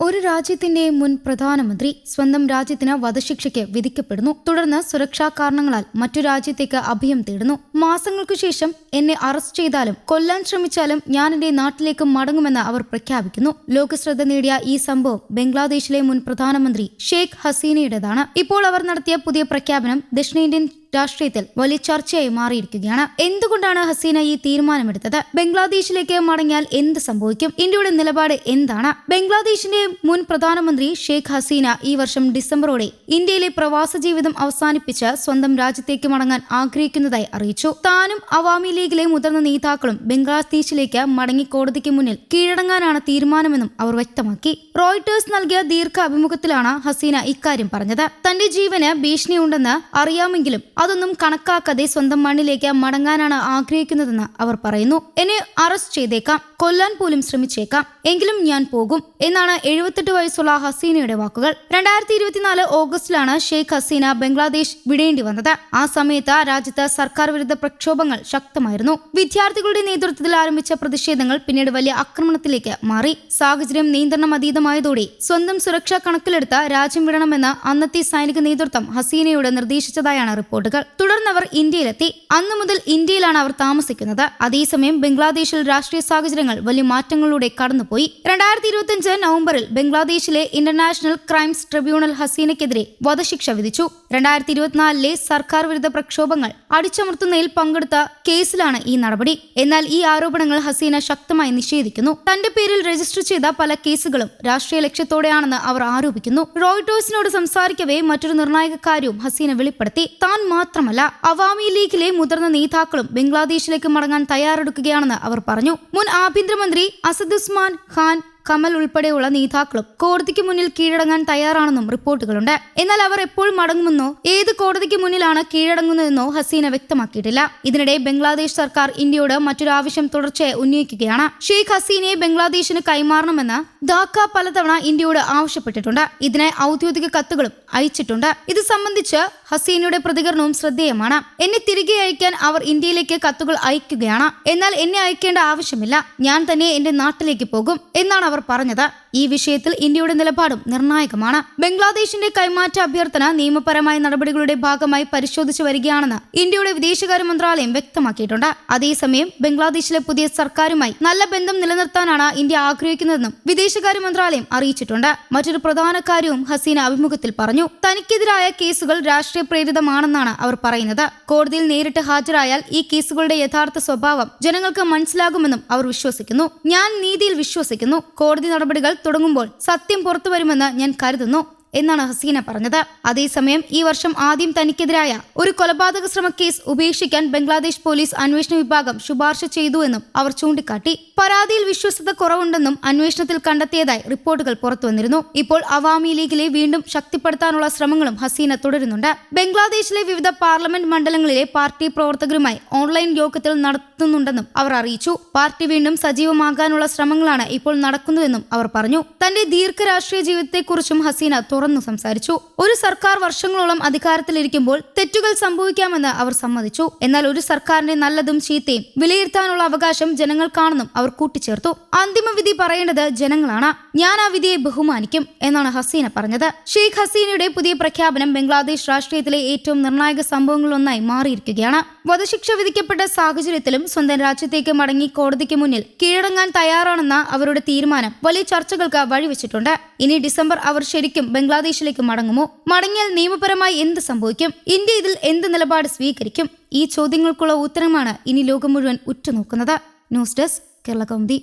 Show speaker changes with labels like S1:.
S1: ഒരു രാജ്യത്തിന്റെ മുൻ പ്രധാനമന്ത്രി സ്വന്തം രാജ്യത്തിന് വധശിക്ഷയ്ക്ക് വിധിക്കപ്പെടുന്നു. തുടർന്ന് സുരക്ഷാ കാരണങ്ങളാൽ മറ്റു രാജ്യത്തേക്ക് അഭയം തേടുന്നു. മാസങ്ങൾക്കു ശേഷം എന്നെ അറസ്റ്റ് ചെയ്താലും കൊല്ലാൻ ശ്രമിച്ചാലും ഞാൻ എന്റെ നാട്ടിലേക്ക് മടങ്ങുമെന്ന് അവർ പ്രഖ്യാപിക്കുന്നു. ലോകശ്രദ്ധ നേടിയ ഈ സംഭവം ബംഗ്ലാദേശിലെ മുൻ പ്രധാനമന്ത്രി ഷെയ്ഖ് ഹസീനയുടേതാണ്. ഇപ്പോൾ അവർ നടത്തിയ പുതിയ പ്രഖ്യാപനം ദക്ഷിണേന്ത്യൻ രാഷ്ട്രീയത്തിൽ വലിയ ചർച്ചയായി മാറിയിരിക്കുകയാണ്. എന്തുകൊണ്ടാണ് ഹസീന ഈ തീരുമാനമെടുത്തത്? ബംഗ്ലാദേശിലേക്ക് മടങ്ങിയാൽ എന്ത് സംഭവിക്കും? ഇന്ത്യയുടെ നിലപാട് എന്താണ്? ബംഗ്ലാദേശിന്റെ മുൻ പ്രധാനമന്ത്രി ഷെയ്ഖ് ഹസീന ഈ വർഷം ഡിസംബറോടെ ഇന്ത്യയിലെ പ്രവാസ ജീവിതം അവസാനിപ്പിച്ച് സ്വന്തം രാജ്യത്തേക്ക് മടങ്ങാൻ ആഗ്രഹിക്കുന്നതായി അറിയിച്ചു. താനും അവാമി ലീഗിലെ മുതിർന്ന നേതാക്കളും ബംഗ്ലാദേശിലേക്ക് മടങ്ങി കോടതിക്ക് മുന്നിൽ കീഴടങ്ങാനാണ് തീരുമാനമെന്നും അവർ വ്യക്തമാക്കി. റോയിട്ടേഴ്സ് നൽകിയ ദീർഘ അഭിമുഖത്തിലാണ് ഹസീന ഇക്കാര്യം പറഞ്ഞത്. തന്റെ ജീവന് ഭീഷണിയുണ്ടെന്ന് അറിയാമെങ്കിലും അതൊന്നും കണക്കാക്കാതെ സ്വന്തം മണ്ണിലേക്ക് മടങ്ങാനാണ് ആഗ്രഹിക്കുന്നതെന്ന് അവർ പറയുന്നു. എന്നെ അറസ്റ്റ് ചെയ്തേക്കാം, കൊല്ലാൻ പോലും ശ്രമിച്ചേക്കാം, എങ്കിലും ഞാൻ പോകും എന്നാണ് 78 വയസ്സുള്ള ഹസീനയുടെ വാക്കുകൾ. 2024 ഓഗസ്റ്റിലാണ് ഷെയ്ഖ് ഹസീന ബംഗ്ലാദേശ് വിടേണ്ടി വന്നത്. ആ സമയത്ത് രാജ്യത്ത് സർക്കാർ വിരുദ്ധ പ്രക്ഷോഭങ്ങൾ ശക്തമായിരുന്നു. വിദ്യാർത്ഥികളുടെ നേതൃത്വത്തിൽ ആരംഭിച്ച പ്രതിഷേധങ്ങൾ പിന്നീട് വലിയ ആക്രമണത്തിലേക്ക് മാറി. സാഹചര്യം നിയന്ത്രണം അതീതമായതോടെ സ്വന്തം സുരക്ഷ കണക്കിലെടുത്ത് രാജ്യം വിടണമെന്ന് അന്നത്തെ സൈനിക നേതൃത്വം ഹസീനയോട് നിർദ്ദേശിച്ചതായാണ് റിപ്പോർട്ടുകൾ. തുടർന്ന് അവർ ഇന്ത്യയിലെത്തി. അന്നു മുതൽ ഇന്ത്യയിലാണ് അവർ താമസിക്കുന്നത്. അതേസമയം ബംഗ്ലാദേശിൽ രാഷ്ട്രീയ സാഹചര്യങ്ങൾ വലിയ മാറ്റങ്ങളിലൂടെ കടന്നുപോയി. 2025 നവംബറിൽ ബംഗ്ലാദേശിലെ ഇന്റർനാഷണൽ ക്രൈംസ് ട്രിബ്യൂണൽ ഹസീനയ്ക്കെതിരെ വധശിക്ഷ വിധിച്ചു. 2024 സർക്കാർ വിരുദ്ധ പ്രക്ഷോഭങ്ങൾ അടിച്ചമർത്തുന്നതിൽ പങ്കെടുത്ത കേസിലാണ് ഈ നടപടി. എന്നാൽ ഈ ആരോപണങ്ങൾ ഹസീന ശക്തമായി നിഷേധിക്കുന്നു. തന്റെ പേരിൽ രജിസ്റ്റർ ചെയ്ത പല കേസുകളും രാഷ്ട്രീയ ലക്ഷ്യത്തോടെയാണെന്ന് അവർ ആരോപിക്കുന്നു. റോയിട്ടേഴ്സിനോട് സംസാരിക്കവേ മറ്റൊരു നിർണായക കാര്യവും ഹസീന വെളിപ്പെടുത്തി. താൻ മാത്രമല്ല, അവാമി ലീഗിലെ മുതിർന്ന നേതാക്കളും ബംഗ്ലാദേശിലേക്ക് മടങ്ങാൻ തയ്യാറെടുക്കുകയാണെന്ന് അവർ പറഞ്ഞു. മുൻ ആഭ്യന്തരമന്ത്രി അസദുസ്മാൻ ഖാൻ കമൽ ഉൾപ്പെടെയുള്ള നേതാക്കളും കോടതിക്ക് മുന്നിൽ കീഴടങ്ങാൻ തയ്യാറാണെന്നും റിപ്പോർട്ടുകളുണ്ട്. എന്നാൽ അവർ എപ്പോൾ മടങ്ങുമെന്നോ ഏത് കോടതിക്ക് മുന്നിലാണ് കീഴടങ്ങുന്നതെന്നോ ഹസീന വ്യക്തമാക്കിയിട്ടില്ല. ഇതിനിടെ ബംഗ്ലാദേശ് സർക്കാർ ഇന്ത്യയോട് മറ്റൊരു ആവശ്യം തുടർച്ചയായി ഉന്നയിക്കുകയാണ്. ഷെയ്ഖ് ഹസീനയെ ബംഗ്ലാദേശിന് കൈമാറണമെന്ന് ധാക്ക പലതവണ ഇന്ത്യയോട് ആവശ്യപ്പെട്ടിട്ടുണ്ട്. ഇതിനായി ഔദ്യോഗിക കത്തുകളും അയച്ചിട്ടുണ്ട്. ഇത് സംബന്ധിച്ച് ഹസീനയുടെ പ്രതികരണവും ശ്രദ്ധേയമാണ്. എന്നെ തിരികെ അയക്കാൻ അവർ ഇന്ത്യയിലേക്ക് കത്തുകൾ അയക്കുകയാണ്. എന്നാൽ എന്നെ അയക്കേണ്ട ആവശ്യമില്ല, ഞാൻ തന്നെ എന്റെ നാട്ടിലേക്ക് പോകും എന്നാണ് അവർ പറഞ്ഞത്. ഈ വിഷയത്തിൽ ഇന്ത്യയുടെ നിലപാടും നിർണായകമാണ്. ബംഗ്ലാദേശിന്റെ കൈമാറ്റ അഭ്യർത്ഥന നിയമപരമായ നടപടികളുടെ ഭാഗമായി പരിശോധിച്ചു വരികയാണെന്ന് ഇന്ത്യയുടെ വിദേശകാര്യ മന്ത്രാലയം വ്യക്തമാക്കിയിട്ടുണ്ട്. അതേസമയം ബംഗ്ലാദേശിലെ പുതിയ സർക്കാരുമായി നല്ല ബന്ധം നിലനിർത്താനാണ് ഇന്ത്യ ആഗ്രഹിക്കുന്നതെന്നും വിദേശകാര്യ മന്ത്രാലയം അറിയിച്ചിട്ടുണ്ട്. മറ്റൊരു പ്രധാന കാര്യവും ഹസീന അഭിമുഖത്തിൽ പറഞ്ഞു. തനിക്കെതിരായ കേസുകൾ രാഷ്ട്രീയ പ്രേരിതമാണെന്നാണ് അവർ പറയുന്നത്. കോടതിയിൽ നേരിട്ട് ഹാജരായാൽ ഈ കേസുകളുടെ യഥാർത്ഥ സ്വഭാവം ജനങ്ങൾക്ക് മനസ്സിലാകുമെന്നും അവർ വിശ്വസിക്കുന്നു. ഞാൻ നീതിയിൽ വിശ്വസിക്കുന്നു. കോടതി നടപടികൾ തുടങ്ങുമ്പോൾ സത്യം പുറത്തുവരുമെന്ന് ഞാൻ കരുതുന്നു എന്നാണ് ഹസീന പറഞ്ഞത്. അതേസമയം ഈ വർഷം ആദ്യം തനിക്കെതിരായ ഒരു കൊലപാതക ശ്രമ കേസ് ഉപേക്ഷിക്കാൻ ബംഗ്ലാദേശ് പോലീസ് അന്വേഷണ വിഭാഗം ശുപാർശ ചെയ്തുവെന്നും അവർ ചൂണ്ടിക്കാട്ടി. പരാതിയിൽ വിശ്വസ്തത കുറവുണ്ടെന്നും അന്വേഷണത്തിൽ കണ്ടെത്തിയതായി റിപ്പോർട്ടുകൾ പുറത്തുവന്നിരുന്നു. ഇപ്പോൾ അവാമി ലീഗിലെ വീണ്ടും ശക്തിപ്പെടുത്താനുള്ള ശ്രമങ്ങളും ഹസീന തുടരുന്നുണ്ട്. ബംഗ്ലാദേശിലെ വിവിധ പാർലമെന്റ് മണ്ഡലങ്ങളിലെ പാർട്ടി പ്രവർത്തകരുമായി ഓൺലൈൻ യോഗത്തിൽ നടത്തുന്നുണ്ടെന്നും അവർ അറിയിച്ചു. പാർട്ടി വീണ്ടും സജീവമാകാനുള്ള ശ്രമങ്ങളാണ് ഇപ്പോൾ നടക്കുന്നതെന്നും അവർ പറഞ്ഞു. തന്റെ ദീർഘ രാഷ്ട്രീയ ജീവിതത്തെക്കുറിച്ചും ഹസീന തുറന്നു സംസാരിച്ചു. ഒരു സർക്കാർ വർഷങ്ങളോളം അധികാരത്തിലിരിക്കുമ്പോൾ തെറ്റുകൾ സംഭവിക്കാമെന്ന് അവർ സമ്മതിച്ചു. എന്നാൽ ഒരു സർക്കാരിന്റെ നല്ലതും ചീത്തയും വിലയിരുത്താനുള്ള അവകാശം ജനങ്ങൾക്കാണെന്നും അവർ കൂട്ടിച്ചേർത്തു. അന്തിമ വിധി പറയേണ്ടത് ജനങ്ങളാണ്. ഞാൻ ആ വിധിയെ ബഹുമാനിക്കും എന്നാണ് ഹസീന പറഞ്ഞത്. ഷെയ്ഖ് ഹസീനയുടെ പുതിയ പ്രഖ്യാപനം ബംഗ്ലാദേശ് രാഷ്ട്രീയത്തിലെ ഏറ്റവും നിർണായക സംഭവങ്ങളിലൊന്നായി മാറിയിരിക്കുകയാണ്. വധശിക്ഷ വിധിക്കപ്പെട്ട സാഹചര്യത്തിലും സ്വന്തം രാജ്യത്തേക്ക് മടങ്ങി കോടതിക്ക് മുന്നിൽ കീഴടങ്ങാൻ തയ്യാറാണെന്ന അവരുടെ തീരുമാനം വലിയ ചർച്ചകൾക്ക് വഴിവെച്ചിട്ടുണ്ട്. ഇനി ഡിസംബർ അവർ ശരിക്കും ബംഗ്ലാദേശിലേക്ക് മടങ്ങുമോ? മടങ്ങിയാൽ നിയമപരമായി എന്ത് സംഭവിക്കും? ഇന്ത്യ ഇതിൽ എന്ത് നിലപാട് സ്വീകരിക്കും? ഈ ചോദ്യങ്ങൾക്കുള്ള ഉത്തരമാണ് ഇനി ലോകം മുഴുവൻ ഉറ്റുനോക്കുന്നത്. News desk Kerala Kaumudi.